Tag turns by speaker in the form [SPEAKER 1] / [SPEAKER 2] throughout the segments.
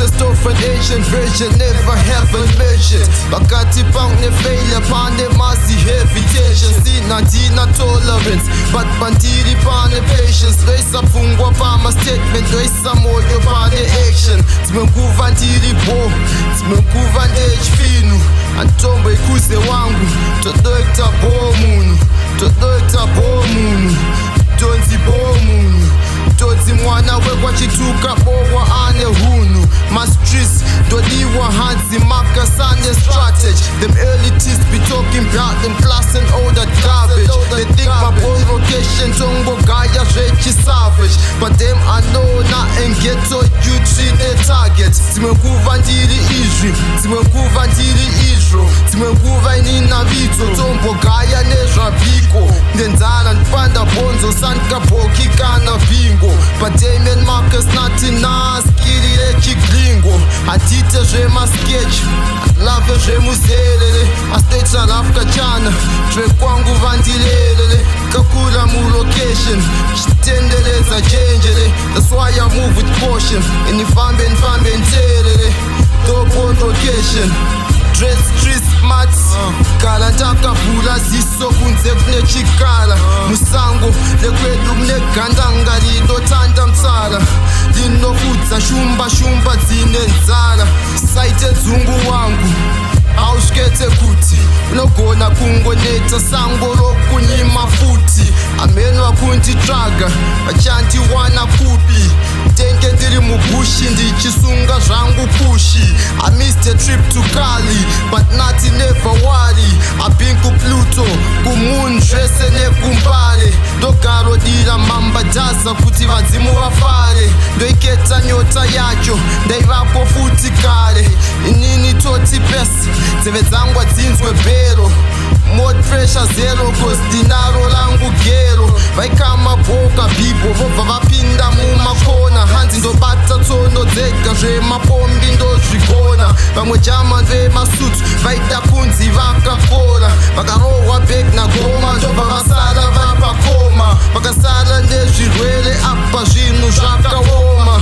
[SPEAKER 1] Greatest of an ancient version, never heaven mentioned. Bakati punk ne failure, pan the massy heavy tension. Dina tolerance, but bandiri pan the patience. Doisa fungwa pa ma statement, doisa moyo pan the action. Timenkuva ndiri bo, timenkuva ndech finu. Antombo ikuze wangu, todoekta bo munu, todoekta bo munu, tonzi bo munu. Todzi mwana wekwa chituka bowa ane hunu. Mastris dodiwa hanzi makasane strategy. Them elitists be talking about them class and all that garbage. They think my boy vocation tongo gaya rechi savage. But them I know na and ghetto you treat their target. Timenkuva ndiri izwi, timenkuva ndiri izro, timenkuva inina vito tombo gaya nezra biko. Ndenzana npanda bonzo sanka boki kana bingo. But Damien Marcus nothing nas kirire chiklingo. Atite je ma sketch, lave je muzelele. Astecha lafka chana, tre kwangu vandilele. Kakula mu location, chitendeleza changelele. That's why I move with caution. And if I'm telele, top on location. Dress street mats, kala ndakavula ziso kunze kune chikala. Musango lekwedu mune gandanga linotanda mtsala. Linofudza shumba dzine nzala. Saite dzungu wangu aushkete kuti unogona kungoneta sango rokunyima futi. Amenwa kunditraga vachandiwana kupi. Tenge ndiri mubushi ndichisunga zvangu kushi. I missed a trip to Cali, but nothing never worry. I've been to Pluto, kumoon dresse nekumbare. Ndogarodira mamba jaza kuti vadzimu vafare. Ndoiketa nyota yacho, ndaivapo futi kare. Inini toti pesi, nzeve dzangu adzinzwe bero. More pressure zero, cause dinaro langu gero. Vaikama boka bibo, vobva vapinda mumakona. Hanzi ndobata tsono dzega zvemapombi ndozvigona. Vamwe German vemasutu vaida kunzi vakakora. Vakarohwa bek nagoma, ndobva vasara vapakoma. Vakasara nezvirwere apa zvinhu zvakaoma.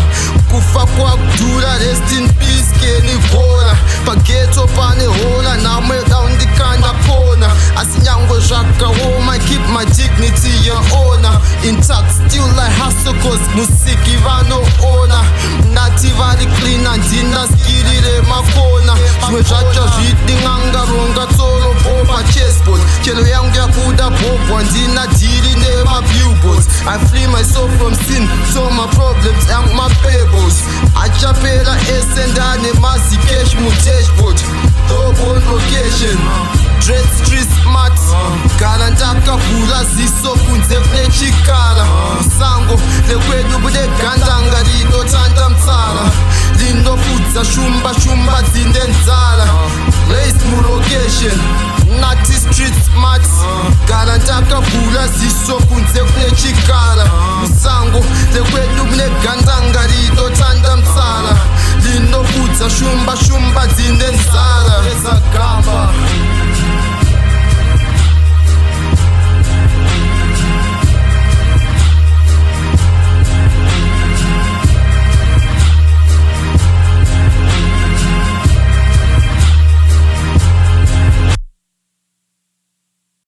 [SPEAKER 1] Kufa kwakudhura, rest in peace Kenny Gora. Pageto pane hola, namwe daundikanda kona. Asi nyangwe zvakaoma, I keep my dignity and honor intact, still I hustle cause musiki vanoona. Ndati vari clean handina skirire makona. Zvimwe zvacho zvidi ngangaronga tsoro bopa chessboard. Chero yangu yakuda bobo handina diri nemabillboards. I free myself from sin, so my problems and my pebbles. Achapera esendane masi cash mu dashboard. Top on location, dread street smart. Kala ndakavula ziso kunze kune chikala. Musango lekwedu bude gandanga rinotanda mtsala. Linofudza shumba dzine nzala. Race mu location, nati street smart. Kala ndakavula ziso kunze kune chikala. Musango lekwedu bude gandanga rinotanda mtsala. Linofudza shumba dzine nzala.